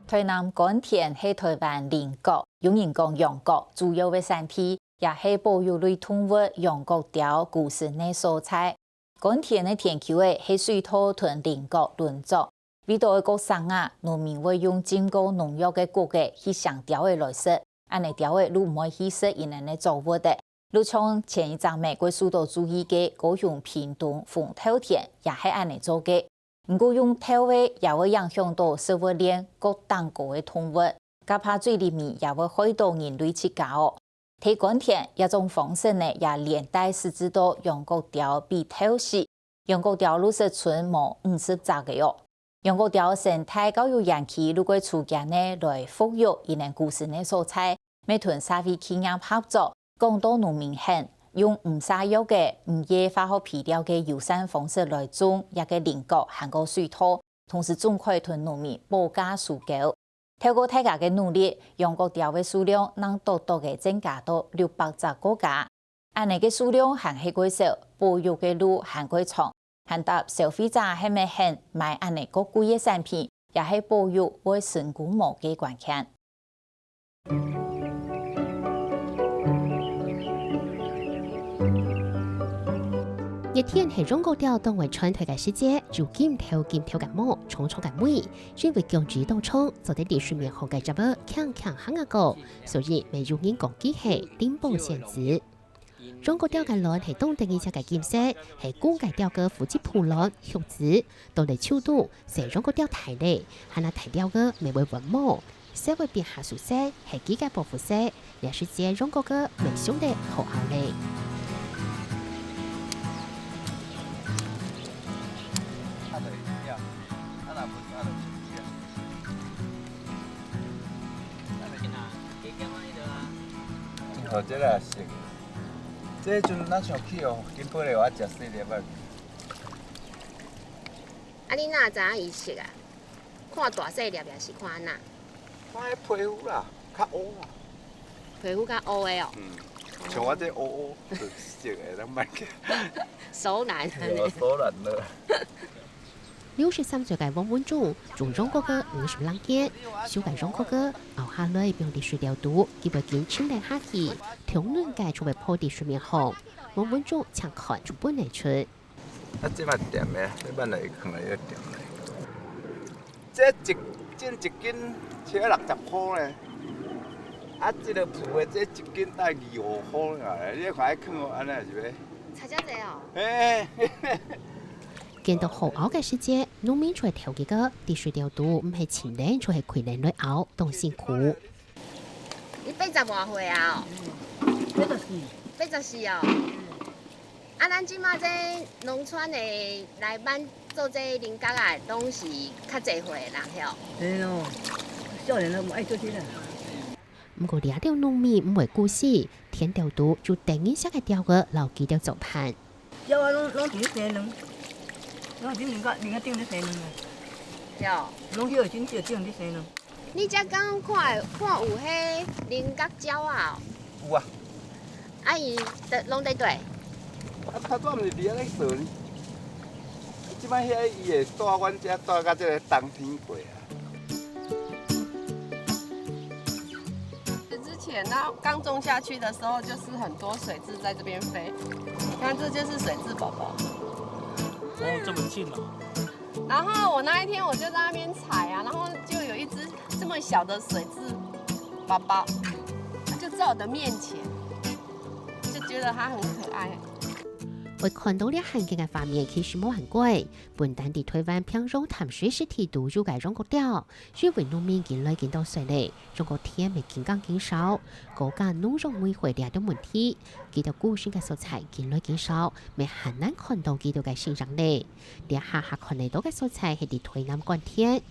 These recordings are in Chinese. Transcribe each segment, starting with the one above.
台南甘田是台湾邻国，有人讲羊角主要的产地，也是保育类动物羊角条故事的所在。甘田的田丘是水土同邻国轮作，味道的各省啊，农民会用经过农药的果嘅去上雕的来食，安尼雕的如唔会去食因人的作物的。如像前一阵美国受到注意嘅高雄屏东凤头田，也是安尼做嘅。唔过用透味也会影响到食物链各等高的动物，加怕水里面也会害到人类吃家哦。睇甘田一种方式呢，也连带使知到羊角条被偷死。羊角条路是存无50只嘅哦。羊角条生态教育园区如果出现呢来复育伊能故事呢所在，每团社会企业合作，更多农民很。用唔撒药嘅、唔液化学皮料嘅友善方式来种，一个邻国含个水土，同时种可以同农民保家输狗。透过大家嘅努力，羊角条嘅数量能多多嘅增加到600只个家。安尼嘅数量还係過少，保育嘅路還過長，還搭消費者係咪肯買安尼個貴嘅產品，也係保育為成古無嘅關鍵。一天係中國調當為傳統嘅世界，就劍頭嘅毛，重重嘅尾，因為強子當衝，就喺地水面後嘅隻物強行一個，所以未有人講機係頂部限制。中國調嘅卵係當地一隻嘅劍色，係古嘅調嘅負責鋪卵、肉子，到嚟超度，成中國調體內，係那體調嘅未會雲毛，社會變下屬色，係幾個保護色，也是借中國嘅微小的好後嚟。好，这个是，这阵咱上去哦，今晡日我食4粒啊。啊，你哪知影伊熟啊？看大细粒也是看安那？看迄皮肤啦，较乌啦。皮肤较乌的哦。像我这乌就熟的，咱买起。熟男。熟男了。63歲嘅王文忠，從中國嘅50人間，小嘅中國嘅熬下來並地水調度，基本見清嚟下去，條論界就會破地水面後，王文忠搶看就本嚟出。啊，這嘛掂嘅，這慢來放來要掂嚟。這一斤760塊咧，啊，這個鋪嘅這一斤大25塊啊，你看伊放安尼是要？差遮濟哦。嘿。見到好熬嘅世界，農民出嚟調幾個地水調度，唔係前年就係佢哋來熬，當辛苦。你80多歲啊？84哦。啊，咱即馬這農村的來辦做這林角啊，攏是較濟歲的人曉。係咯，少年都唔愛做啲啦。唔過掠到農民唔會顧死，田調度就等於下個調個留記條做盤。有啊，攏點生呢？我點人家頂咧生呢？有。攏叫真少頂咧生呢？你遮剛看有迄林角鳥啊？有啊。啊，伊攏在對。啊，較早毋是伫遐咧做呢？即擺遐伊會帶阮遮帶到這個冬天過啊。之前那剛種下去的時候，就是很多水蛭在這邊飛。你看，這就是水蛭寶寶。哦，這麼近了。然後我那一天我就在那邊採啊，然後就有一隻這麼小的水蛭寶寶，它就在我的面前，就覺得它很可愛。會看到呢罕見嘅畫面其實冇很貴，本當地台灣平壤淡水實體度就該中國調，因為農民見來見到水嚟，中國天未見剛見少，國家農業委會掠到問題，見到古先嘅素材見來見少，未很難看到見到嘅現象嚟，掠下看嚟到嘅素材係地台南關天。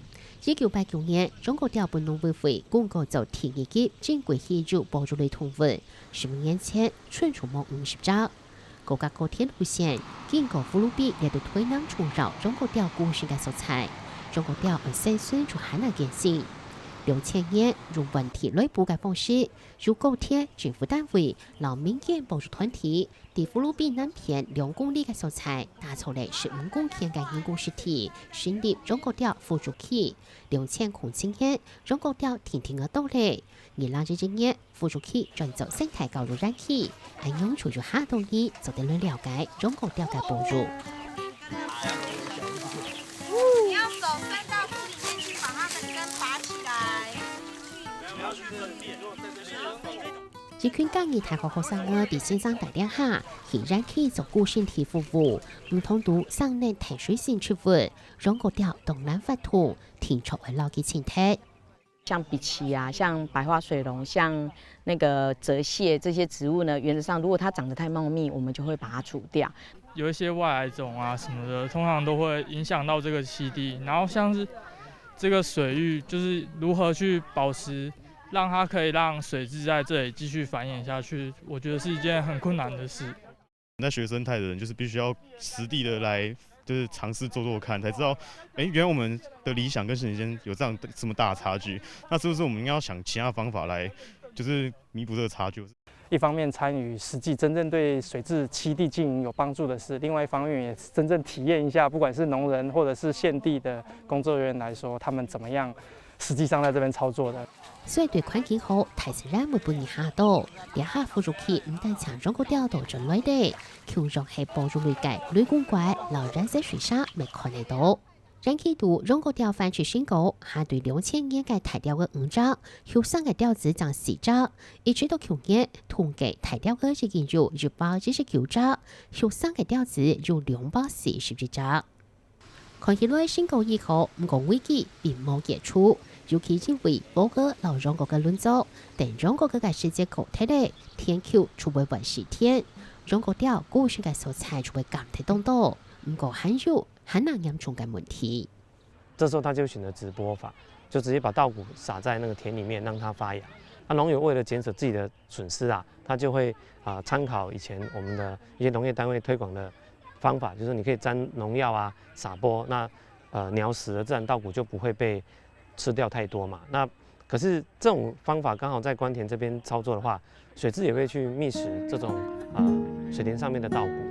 1989年，中國調本農委會公告做第一級正規協助保育類動物，15年前存儲冇50隻。國家高天路線經過菲律賓嚟到台南重繞中國調古先嘅素材，中國調按生存出海南原性。2000年用问题内部嘅方式，由高铁政府单位、老民间帮助团体，在菲律宾南片2公里嘅所在，打造了15公顷嘅人工实体，成立中国钓辅助器。2007年，中国钓天天嘅到来，2011年辅助器转做生态教育软体，按用除咗下到呢，就得嚟了解中国钓嘅哺乳。你要手伸到土里面去，把它的根拔起来。一群嘉义大学學生嘅在線上帶領下，仍然可以做顧身體服務，唔同度上能淡水性植物，中國釣東南發土，天出嘅老嘅青苔。像比奇啊，像白花水龙，像那个泽蟹这些植物呢，原则上如果它长得太茂密，我们就会把它除掉。有一些外来种啊什么的，通常都会影响到这个栖地。然后像是这个水域，就是如何去保持，让它可以让水质在这里继续繁衍下去，我觉得是一件很困难的事。在学生态的人，就是必须要实地的来，就是尝试做做看，才知道，原来我们的理想跟现实间有这么大的差距。那是不是我们应该要想其他方法来，就是弥补这个差距？一方面参与实际真正对水质栖地经营有帮助的事，另外一方面也真正体验一下，不管是农人或者是现地的工作人员来说，他们怎么样实际上在这边操作的。所以对環境好，大自然會幫你下到，兩下輔助器唔但將中國釣到進來的，強仲係幫助旅界、旅公怪、老人在水沙未看得到。人氣度中國釣繁殖升高，下對2000年嘅大釣嘅5隻，後生嘅釣子漲4隻，一直到去年統計大釣嘅已經有129隻，後生嘅釣子有241隻。看起來升高以後，唔講危機並冇解除。尤其因為某個老中國嘅論作，但中國嘅世界高體咧，天球除為วัน10天，中國釣故事嘅素材除為減太多，唔過還有很難嚴重嘅問題。這時候他就選擇直播法，就直接把稻穀撒在那個田裡面，讓它發芽。那農友為了減少自己的損失啊，他就會參考以前我們的一些農業單位推廣的方法，就是你可以沾農藥啊，撒播，那鳥死了，自然稻穀就不會被吃掉太多嘛。那可是這種方法剛好在官田這邊操作的話，水蛭也會去覓食這種水田上面的稻穀。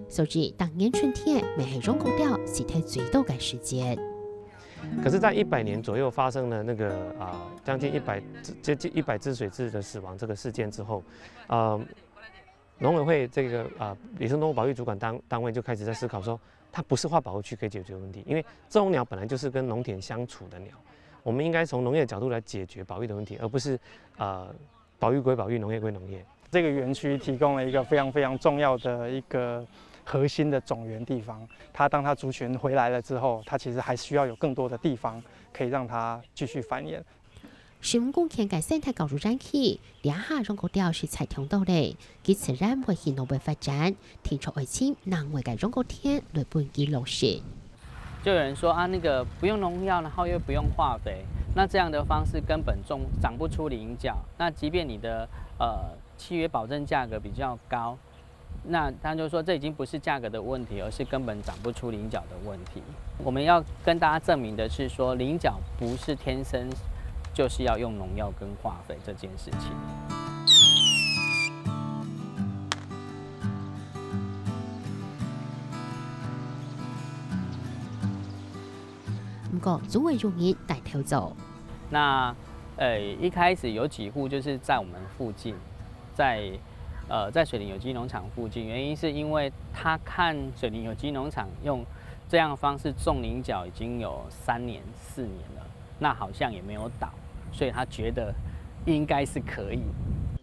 所以當年春天，沒係中國釣是睇最多嘅時間。可是，在100年左右發生了那個將近接近100隻水蛭的死亡這個事件之後，農委會這個野生動物保育主管單位就開始在思考說，它不是劃保護區可以解決問題，因為這種鳥本來就是跟農田相處的鳥，我們應該從農業角度來解決保育的問題，而不是保育歸保育，農業歸農業。這個園區提供了一個非常非常重要的一個核心的種源地方，當它族群回來了之後，它其實還需要有更多的地方可以讓它繼續繁衍。15公頃嘅生態教育軟體，兩下中國釣是才聽到咧，佢自然會去農業發展，提出愛情難為嘅中國田來本地落實。就有人說啊，那個不用農藥，然後又不用化肥，那這樣的方式根本長不出菱角。那即便你的契約保證價格比較高，那他就說這已經不是價格的問題，而是根本長不出菱角的問題。我們要跟大家證明的是說，菱角不是天生就是要用農藥跟化肥這件事情。不過總會有人帶頭走。那一開始有幾戶就是在我們附近，在水林有機農場附近，原因是因為他看水林有機農場用這樣的方式種菱角已經有3年4年了，那好像也沒有倒，所以他覺得應該是可以。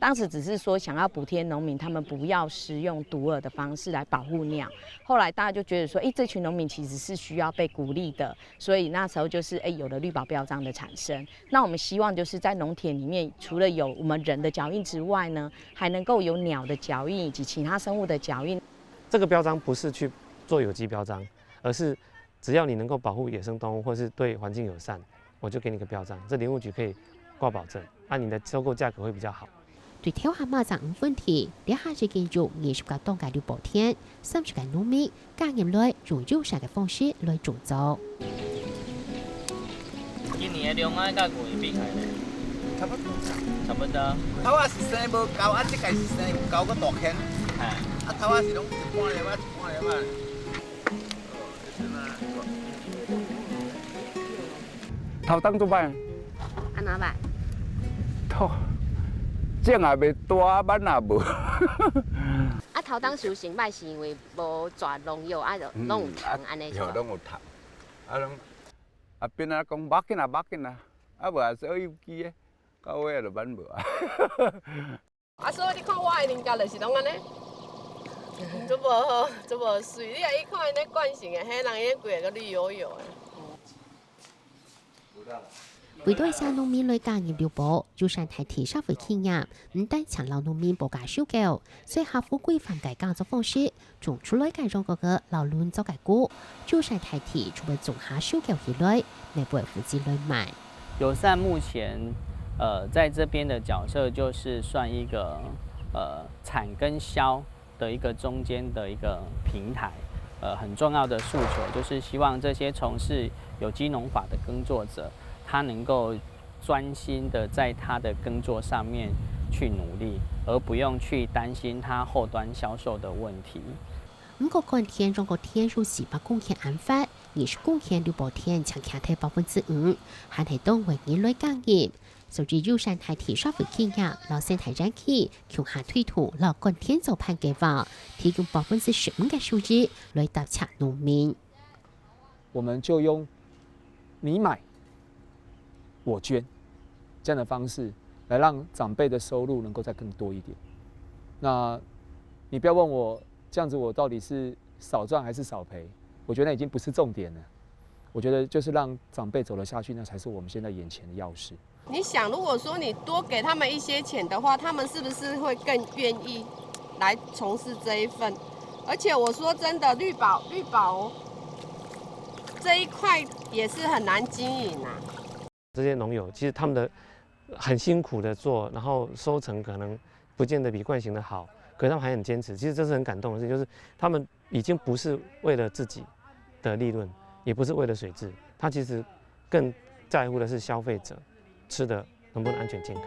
當時只是說想要補貼農民，他們不要施用毒餌的方式來保護鳥。後來大家就覺得說，這群農民其實是需要被鼓勵的，所以那時候就是有了綠保標章的產生。那我們希望就是在農田裡面，除了有我們人的腳印之外呢，還能夠有鳥的腳印以及其他生物的腳印。這個標章不是去做有機標章，而是只要你能夠保護野生動物或是對環境友善，我就給你個標章。這林務局可以掛保證，你的收購價格會比較好。对跳下马上5分题，两下是建筑20个当家六宝天，30个农民加入来用友善的方式来种植。今年的量啊，甲过比起来咧，差不多。差不多。头啊是生无够，啊即个是生有够个大坑。啊头啊是拢一半粒啊，一半粒啊。头当做办？安怎办？头种也袂大，挽也无。啊，头当收成歹是因为无抓农药，啊，就拢有虫安尼是吧？拢有虫，啊拢啊变啊讲抹紧啊，啊无也是有机的，到尾就挽无啊。啊，所以你看我的人家就是拢安尼，做无好，做无水。你啊，伊看因咧惯性的，迄人伊规个绿油油的。为多向农民来加入流保，友善台提社会企业，唔但强老农民保价收购，所以合乎规范嘅耕作方式，种出来嘅种个老卵做嘅股，友善台提除了种下收购起来，内部负责来卖。友善目前在这边的角色就是算一个产跟销的一个中间的一个平台。很重要的诉求就是希望这些从事有机农法的耕作者，他能够专心的在他的耕作上面去努力，而不用去担心他后端销售的问题。不过今天中国天数400公顷案发，20公顷六宝天抢其他5%，还係當為人類耕業。隨住友善台提社會企業老生態展期，強下推土老今天早盤計劃，提供15%嘅收益來搭洽農民。我們就用你買我捐這樣的方式，來讓長輩的收入能夠再更多一點。那你不要問我，這樣子我到底是少賺還是少賠？我覺得已經不是重點了。我覺得就是讓長輩走得下去，那才是我們現在眼前的要事。你想，如果說你多給他們一些錢的話，他們是不是會更願意來從事這一份？而且我說真的，綠保這一塊也是很難經營啊。這些農友其實他們的很辛苦的做，然後收成可能不見得比慣行的好，可是他們還很堅持。其實這是很感動的事，就是他們已經不是為了自己的利潤，也不是為了水質，他其實更在乎的是消費者吃的能不能安全健康。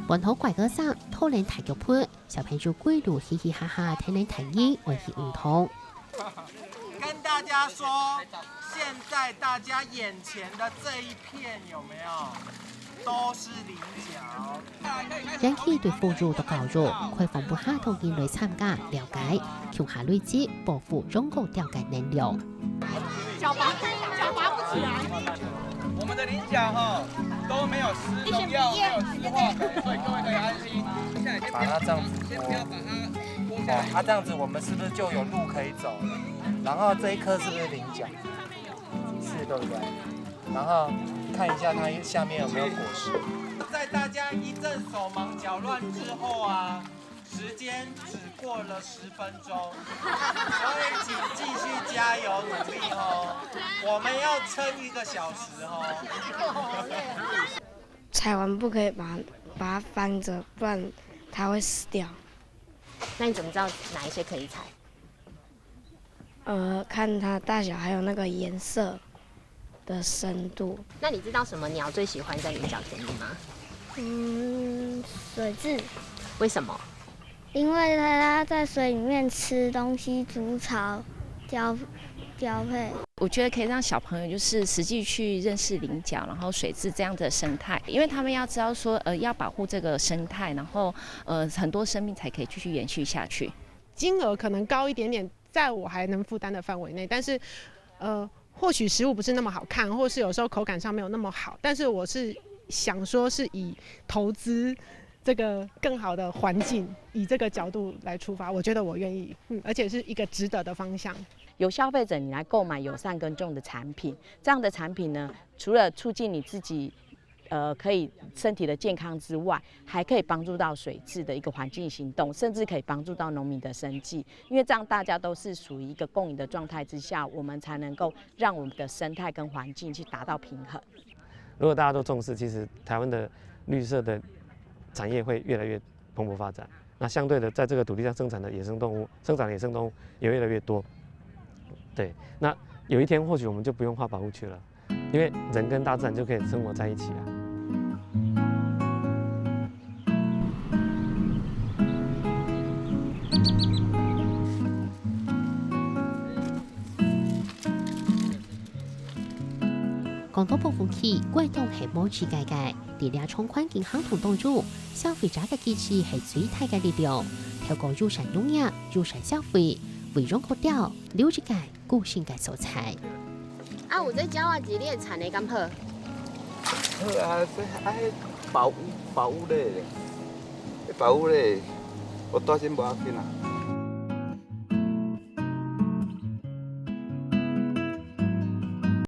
本土怪歌上討論體育盤，小朋友歸路嘻嘻哈哈，睇你睇英為係唔同。跟大家說，現在大家眼前的這一片有沒有，都是菱角。人氣對哺乳到教育，開放不下同人類參加了解，強下累積保護中國調解能量。腳拔不起來。我們的菱角都沒有施農藥，沒有施化肥，所以各位可以安心。把它這樣子先不要把它剝下來。它這樣子，我們是不是就有路可以走了？然後這一顆是不是菱角？是，對不對？然後看一下它下面有沒有果實。在大家一陣手忙腳亂之後啊，時間只過了10分鐘，所以請繼續加油努力哦。我們要撐1個小時哦。採完不可以把它翻着，不然它會死掉。那你怎麼知道哪一些可以採？看它大小，還有那個顏色的深度。那你知道什麼鳥最喜歡在菱角田裡嗎？水蛭。為什麼？因為它在水裡面吃東西、築巢、交配。我覺得可以讓小朋友就是實際去認識菱角，然後水蛭這樣的生態，因為他們要知道說，要保護這個生態，然後很多生命才可以繼續延續下去。金額可能高一點點，在我還能負擔的範圍內，但是或許食物不是那麼好看，或是有時候口感上沒有那麼好，但是我是想說是以投資這個更好的環境，以這個角度來出發，我覺得我願意，而且是一個值得的方向。有消費者你來購買友善耕種的產品，這樣的產品呢，除了促進你自己可以身體的健康之外，還可以幫助到水質的一個環境行動，甚至可以幫助到農民的生計。因為這樣大家都是屬於一個共贏的狀態之下，我們才能夠讓我們的生態跟環境去達到平衡。如果大家都重视，其实台湾的绿色的产业会越来越蓬勃发展。那相对的，在这个土地上生长的野生动物也越来越多。对，那有一天或许我们就不用划保护区了，因为人跟大自然就可以生活在一起啊。广东部分区广东系冇次界界，地俩冲环境行同当中，消費者嘅支持係最大嘅力量。透過友善農業、友善消費，為中國調留一界個性嘅素材。啊，有這鳥仔日你會產的咁好？好啊，這愛保護咧，保護咧，我擔心無要緊啊。